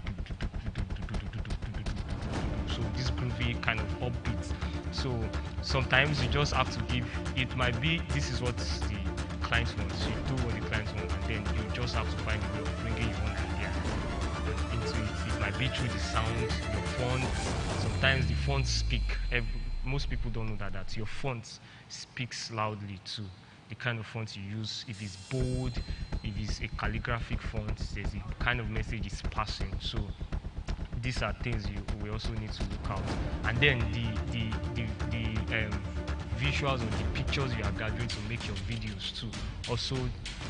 So so this groovy kind of upbeat. So sometimes you just have to give, it might be this is what the client wants, you do what the client wants, and then you just have to find a way of bringing your own idea into it. It might be through the sound, your font. Sometimes the fonts speak. Most people don't know that your font speaks loudly too. The kind of font you use, if it's bold, if it's a calligraphic font, there's a kind of message it's passing. So these are things we also need to look out. And then the visuals or the pictures you are gathering to make your videos too also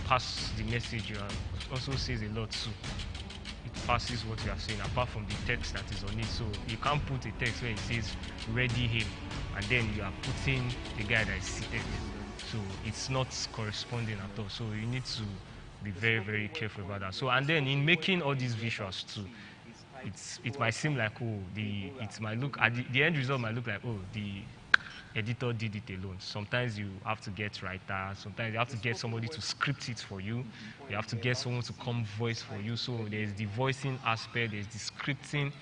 pass the message. You are also says a lot too. It passes what you are saying apart from the text that is on it. So you can't put a text where it says ready him and then you are putting the guy that is seated. So it's not corresponding at all. So you need to be very, very careful about that. So and then in making all these visuals too, it might seem like it might look at the end result might look like the editor did it alone. Sometimes you have to get writer, sometimes you have to get somebody to script it for you, you have to get someone to come voice for you. So there's the voicing aspect, there's the scripting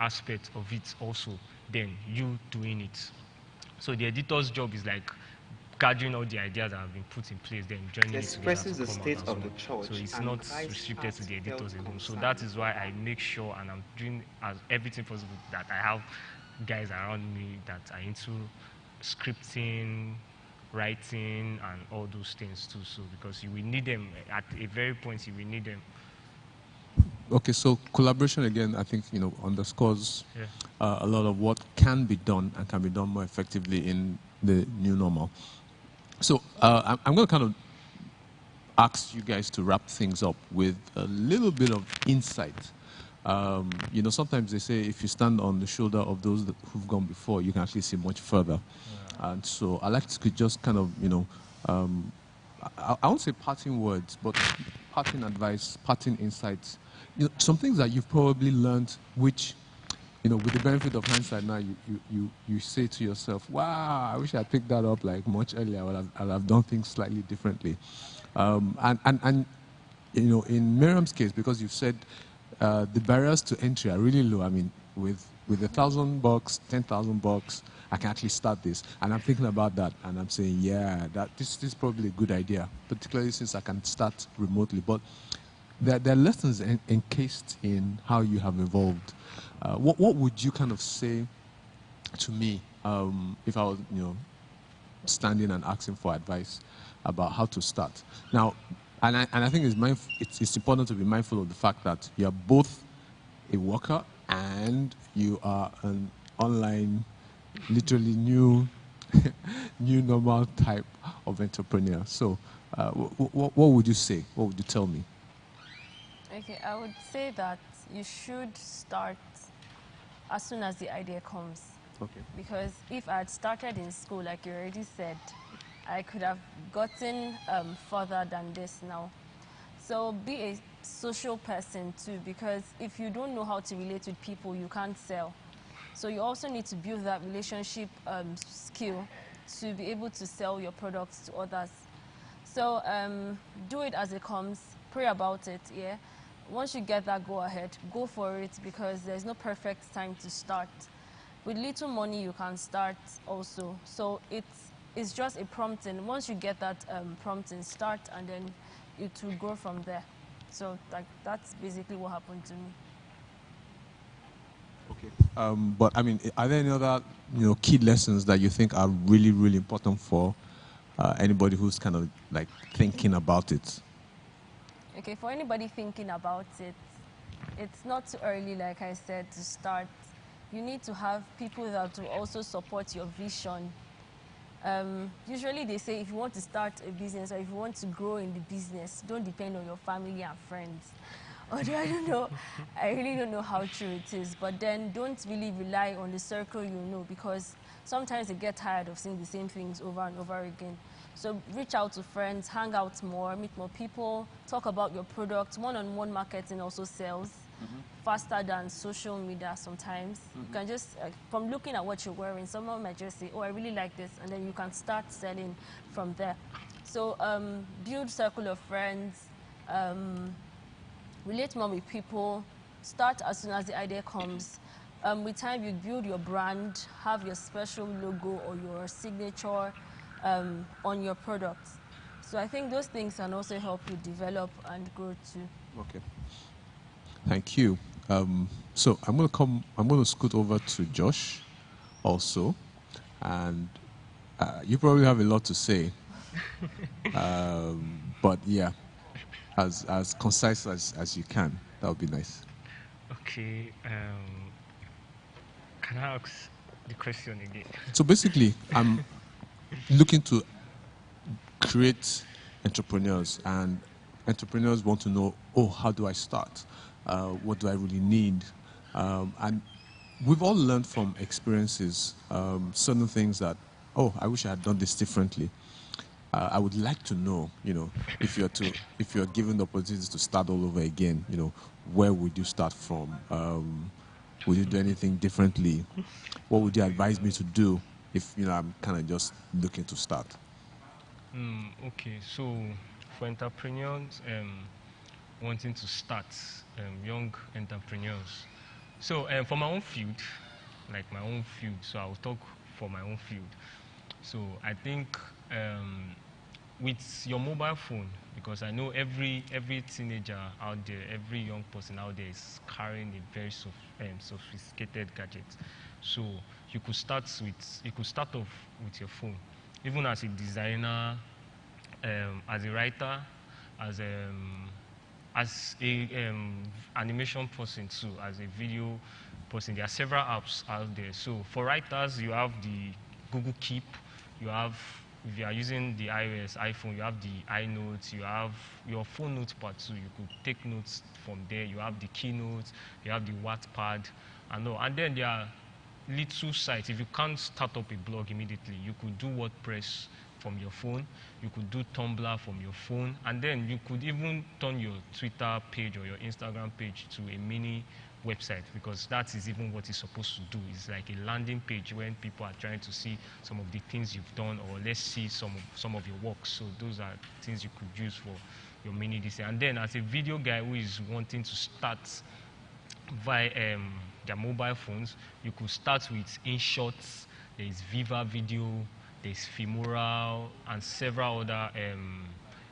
aspect of it also, then you doing it. So the editor's job is like gathering all the ideas that have been put in place, then joining it together expresses to the come out state as of the one. church So it's and not Christ's restricted to the editors heartfelt alone. So concern. that is why I make sure and I'm doing as everything possible that I have guys around me that are into scripting, writing, and all those things too. So because you will need them at a very point, you will need them. Okay, so collaboration again, I think underscores Yeah. a lot of what can be done and can be done more effectively in the new normal. So I'm going to kind of ask you guys to wrap things up with a little bit of insight. Sometimes they say if you stand on the shoulder of those who've gone before, you can actually see much further. And so I like to just kind of, I won't say parting words, but parting advice, parting insights. Some things that you've probably learned, which, with the benefit of hindsight now, you say to yourself, wow, I wish I picked that up like much earlier. I'd have done things slightly differently. And in Miriam's case, because you've said the barriers to entry are really low. I mean, with $1,000, $10,000, I can actually start this. And I'm thinking about that, and I'm saying, yeah, this is probably a good idea, particularly since I can start remotely. But there are lessons encased in how you have evolved. What would you kind of say to me if I was, standing and asking for advice about how to start? Now, and I think it's important to be mindful of the fact that you are both a worker and you are an online, literally new normal type of entrepreneur. So what would you say? What would you tell me? Okay, I would say that you should start as soon as the idea comes. Okay. Because if I had started in school, like you already said, I could have gotten further than this now. So be a social person too, because if you don't know how to relate with people, you can't sell. So you also need to build that relationship skill to be able to sell your products to others. So do it as it comes, pray about it, yeah. Once you get that go ahead, go for it, because there's no perfect time to start. With little money, you can start also. So it's just a prompting. Once you get that prompting, start, and then it will grow from there. So that's basically what happened to me. Okay. But I mean, are there any other key lessons that you think are really, really important for anybody who's kind of like thinking about it? Okay, for anybody thinking about it, it's not too early, like I said, to start. You need to have people that will also support your vision. Usually they say if you want to start a business or if you want to grow in the business, don't depend on your family and friends. Although I don't know, I really don't know how true it is. But then don't really rely on the circle you know, because sometimes they get tired of seeing the same things over and over again. So reach out to friends, hang out more, meet more people, talk about your product. One-on-one marketing also sells faster than social media sometimes. You can just, from looking at what you're wearing, someone might just say, oh, I really like this, and then you can start selling from there. So build circle of friends, relate more with people, start as soon as the idea comes. with time you build your brand, have your special logo or your signature on your product. So I think those things can also help you develop and grow too. Okay. Thank you. So I'm gonna scoot over to Josh also, and you probably have a lot to say. But yeah, as concise as you can, that would be nice. Okay. Can I ask the question again? So basically, I'm looking to create entrepreneurs, and entrepreneurs want to know, oh, how do I start? What do I really need? And we've all learned from experiences certain things that, oh, I wish I had done this differently. I would like to know, if you're given the opportunity to start all over again, where would you start from? Would you do anything differently? What would you advise me to do if I'm kind of just looking to start? Okay, so for entrepreneurs wanting to start, young entrepreneurs. So for my own field, so I'll talk for my own field. So I think with your mobile phone, because I know every teenager out there, every young person out there is carrying a very sophisticated gadget. So you could start off with your phone, even as a designer, as a writer, as as a animation person too, as a video person. There are several apps out there. So for writers, you have the Google Keep, you have, if you are using the iOS iPhone, you have the iNotes, you have your phone notepad too. You could take notes from there. You have the Keynote, you have the Wattpad, and all. And then there are little sites. If you can't start up a blog immediately, you could do WordPress from your phone, you could do Tumblr from your phone, and then you could even turn your Twitter page or your Instagram page to a mini website, because that is even what it's supposed to do. It's like a landing page when people are trying to see some of the things you've done, or let's see some of your work. So those are things you could use for your mini this. And then as a video guy who is wanting to start via their mobile phones, you could start with InShots, there is Viva Video, there is Filmora, and several other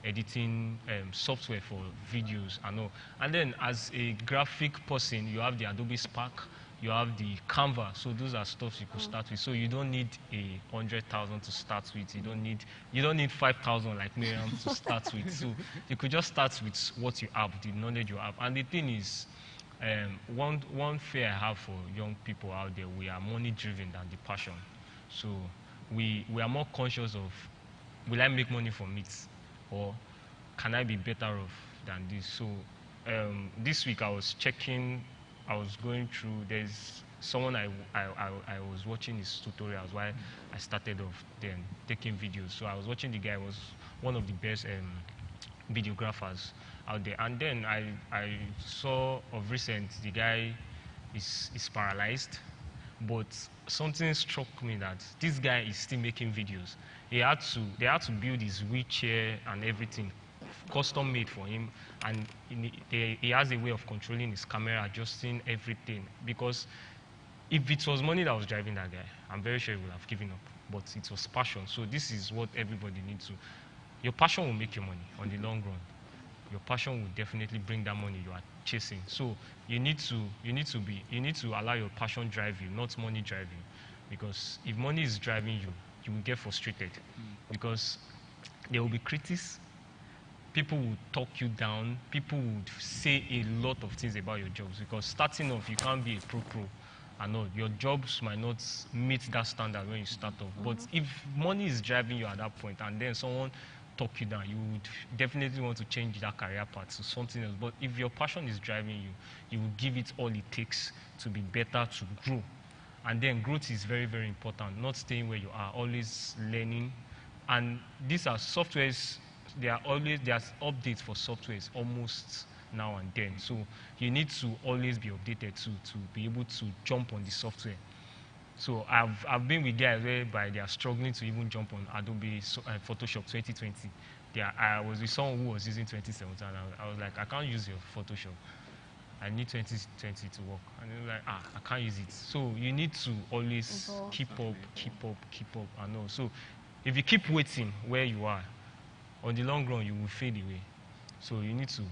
editing software for videos and all. And then as a graphic person, you have the Adobe Spark, you have the Canva. So those are stuff you could start with. So you don't need 100,000 to start with. You don't need 5,000 like Miriam to start with. So you could just start with what you have, the knowledge you have. And the thing is, one fear I have for young people out there, we are money driven than the passion. So we are more conscious of, will I make money from it, or can I be better off than this? So this week I was going through, there's someone I was watching his tutorials while I started off then taking videos. So I was watching the guy, was one of the best videographers out there. And then I saw of recent the guy is paralyzed, but something struck me that this guy is still making videos. They had to build his wheelchair and everything, custom made for him, and he has a way of controlling his camera, adjusting everything. Because if it was money that was driving that guy, I'm very sure he would have given up. But it was passion. So this is what everybody needs to. Your passion will make you money on the long run. Your passion will definitely bring that money you are chasing. So you need to allow your passion drive you, not money drive you. Because if money is driving you, you will get frustrated. Because there will be critics, people will talk you down, people would say a lot of things about your jobs. Because starting off, you can't be a pro. I know your jobs might not meet that standard when you start off. But if money is driving you at that point, and then someone talk you down, you would definitely want to change that career path to something else. But if your passion is driving you, you will give it all it takes to be better, to grow. And then growth is very, very important, not staying where you are, always learning. And these are softwares, there's updates for softwares almost now and then. So you need to always be updated to be able to jump on the software. So I've been with guys whereby they are struggling to even jump on Adobe Photoshop 2020. I was with someone who was using 2017, and I was like, I can't use your Photoshop. I need 2020 to work. And you're like, I can't use it. So you need to always Evolve. keep up, and all. So if you keep waiting where you are, on the long run, you will fade away. So you need to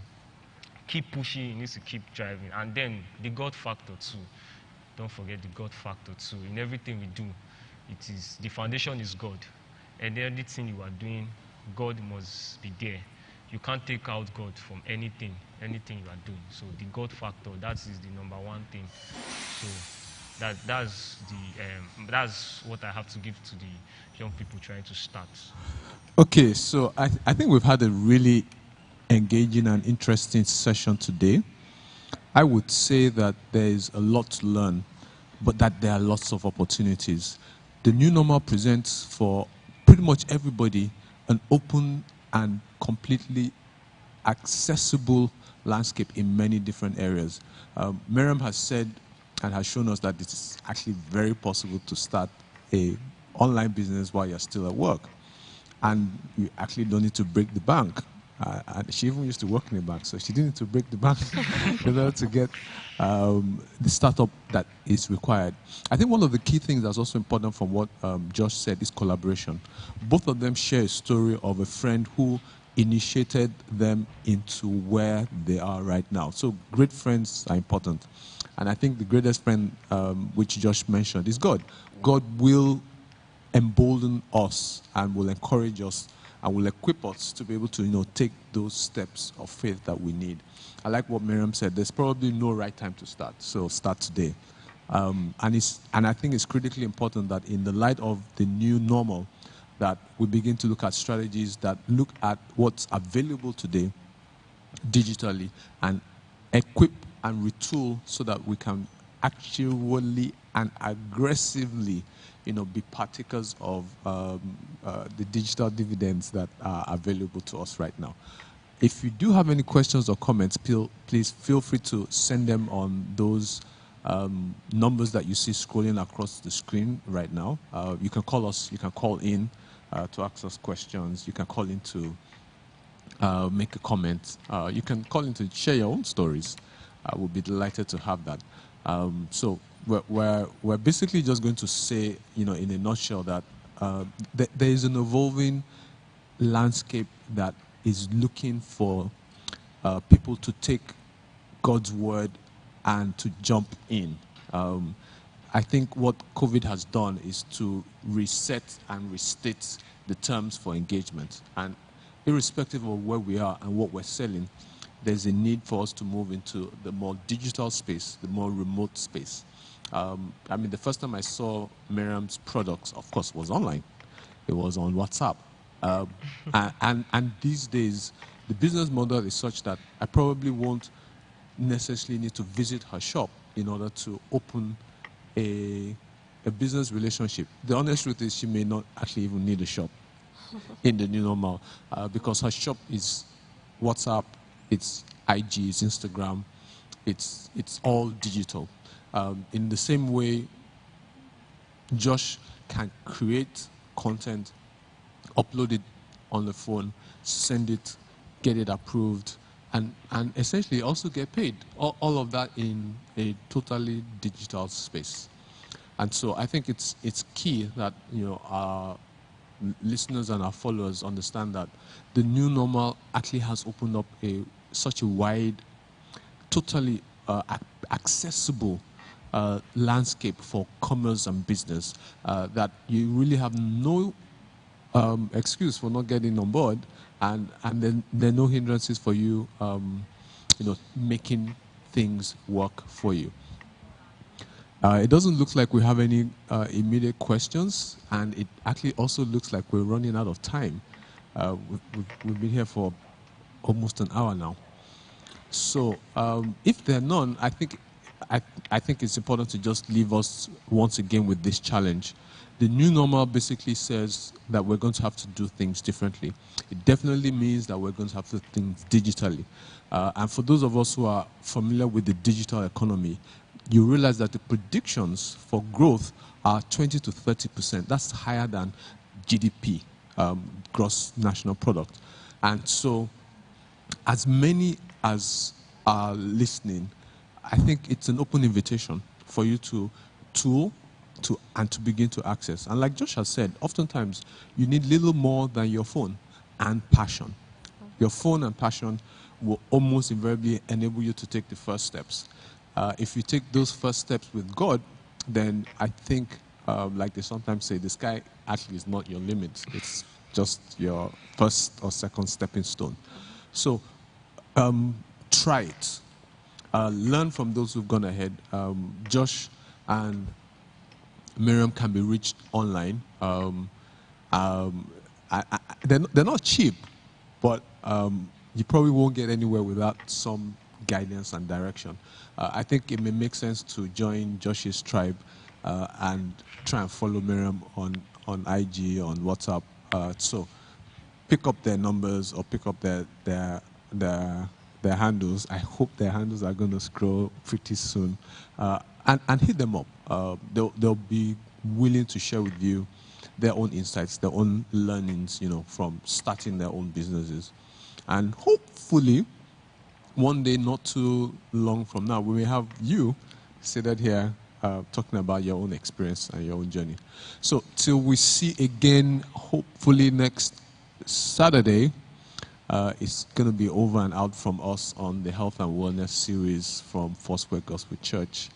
keep pushing, you need to keep driving. And then the God factor too. Don't forget the God factor too. In everything we do, it is the foundation is God. And anything you are doing, God must be there. You can't take out God from anything you are doing. So the God factor, that is the number one thing. So that's what I have to give to the young people trying to start. Okay, so I think we've had a really engaging and interesting session today. I would say that there is a lot to learn, but that there are lots of opportunities. The new normal presents for pretty much everybody an open and completely accessible landscape in many different areas. Miriam has said and has shown us that it is actually very possible to start a online business while you're still at work. And you actually don't need to break the bank. And she even used to work in a bank, so she didn't need to break the bank in order to get the startup that is required. I think one of the key things that's also important from what Josh said is collaboration. Both of them share a story of a friend who initiated them into where they are right now. So great friends are important. And I think the greatest friend, which Josh mentioned, is God. God will embolden us and will encourage us and will equip us to be able to take those steps of faith that we need. I like what Miriam said. There's probably no right time to start, so start today. And I think it's critically important that in the light of the new normal, that we begin to look at strategies that look at what's available today digitally and equip and retool so that we can actually and aggressively be partakers of the digital dividends that are available to us right now. If you do have any questions or comments, please feel free to send them on those numbers that you see scrolling across the screen right now. You can call us, you can call in to ask us questions, you can call in to make a comment. You can call in to share your own stories. We'll be delighted to have that. So we're basically just going to say, in a nutshell, that there is an evolving landscape that is looking for people to take God's word and to jump in. I think what COVID has done is to reset and restate the terms for engagement. And irrespective of where we are and what we're selling, there's a need for us to move into the more digital space, the more remote space. The first time I saw Miriam's products, of course, was online. It was on WhatsApp. And these days, the business model is such that I probably won't necessarily need to visit her shop in order to open a business relationship. The honest truth is she may not actually even need a shop in the new normal because her shop is WhatsApp, it's IG, it's Instagram, it's all digital. In the same way, Josh can create content, upload it on the phone, send it, get it approved, and essentially also get paid. All of that in a totally digital space. And so I think it's key that our listeners and our followers understand that the new normal actually has opened up such a wide, totally accessible landscape for commerce and business that you really have no excuse for not getting on board, and then there are no hindrances for you, making things work for you. It doesn't look like we have any immediate questions, and it actually also looks like we're running out of time. We've been here for almost an hour now. So if there are none, I think it's important to just leave us once again with this challenge. The new normal basically says that we're going to have to do things differently. It definitely means that we're going to have to do things digitally. And for those of us who are familiar with the digital economy, you realize that the predictions for growth are 20 to 30%. That's higher than GDP, gross national product. And so as many as are listening, I think it's an open invitation for you to tool and to begin to access. And like Josh has said, oftentimes you need little more than your phone and passion. Your phone and passion will almost invariably enable you to take the first steps. If you take those first steps with God, then I think, like they sometimes say, the sky actually is not your limit. It's just your first or second stepping stone. So try it. Learn from those who've gone ahead. Josh and Miriam can be reached online. They're not cheap, but you probably won't get anywhere without some guidance and direction. I think it may make sense to join Josh's tribe and try and follow Miriam on IG, on WhatsApp. So pick up their numbers or pick up their handles. I hope their handles are going to scroll pretty soon. And hit them up. They'll be willing to share with you their own insights, their own learnings, from starting their own businesses. And hopefully, one day, not too long from now, we may have you seated here talking about your own experience and your own journey. So till we see again, hopefully next Saturday, it's going to be over and out from us on the Health and Wellness series from Foursquare Gospel Church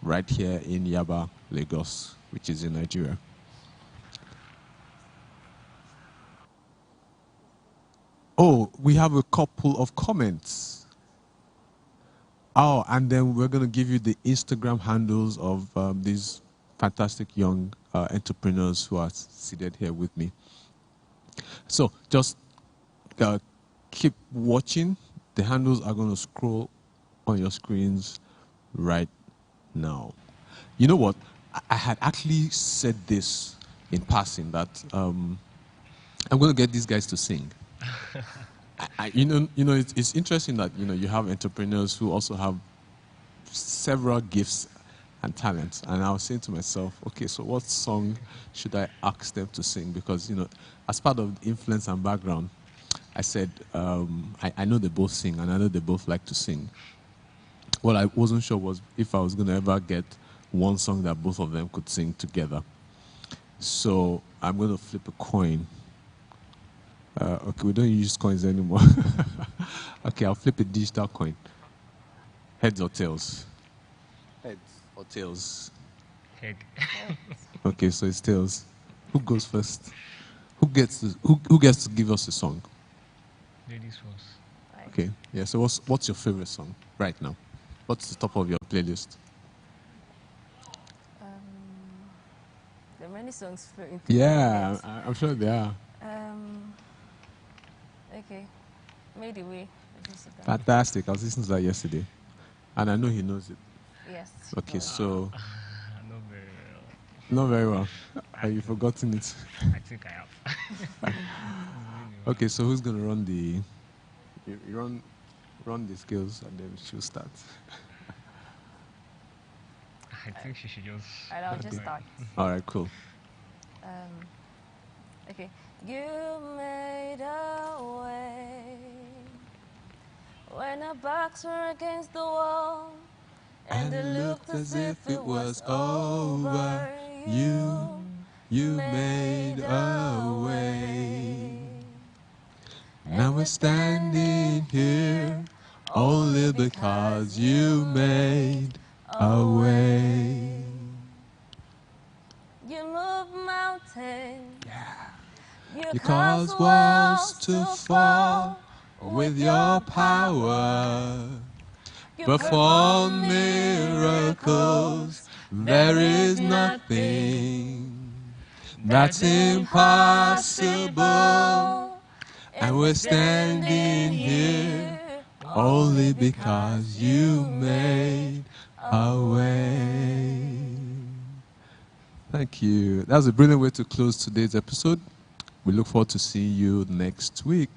right here in Yaba, Lagos, which is in Nigeria. Oh, we have a couple of comments. Oh, and then we're going to give you the Instagram handles of these fantastic young entrepreneurs who are seated here with me. So just keep watching. The handles are going to scroll on your screens right now. You know what? I had actually said this in passing that I'm going to get these guys to sing. It's interesting that you have entrepreneurs who also have several gifts and talents. And I was saying to myself, okay, so what song should I ask them to sing? Because as part of the influence and background, I said I know they both sing, and I know they both like to sing. What I wasn't sure was if I was going to ever get one song that both of them could sing together. So I'm going to flip a coin. Okay, we don't use coins anymore. Okay, I'll flip a digital coin. Heads or tails? Heads or tails? Head. Okay, so it's tails. Who goes first? Who gets to give us a song? Ladies first. Okay, yeah. So what's your favorite song right now? What's the top of your playlist? There are many songs for Yeah, I'm sure there are. Okay, Made Away. Fantastic. I was listening to that yesterday, and I know he knows it. Yes. Okay, so Not very well. not very well. Have you forgotten it? I think I have. Okay, so who's gonna run the? You run the skills, and then she'll start. I think she should just. I'll just start. All right, cool. Okay. You made a way when our backs were against the wall, and it looked as if it was over. You made a way. Now we're standing here only because you made a way. You move mountains. You cause walls to fall with your power. Perform miracles. There is nothing that's impossible. And we're standing here only because you made a way. Thank you. That was a brilliant way to close today's episode. We look forward to seeing you next week.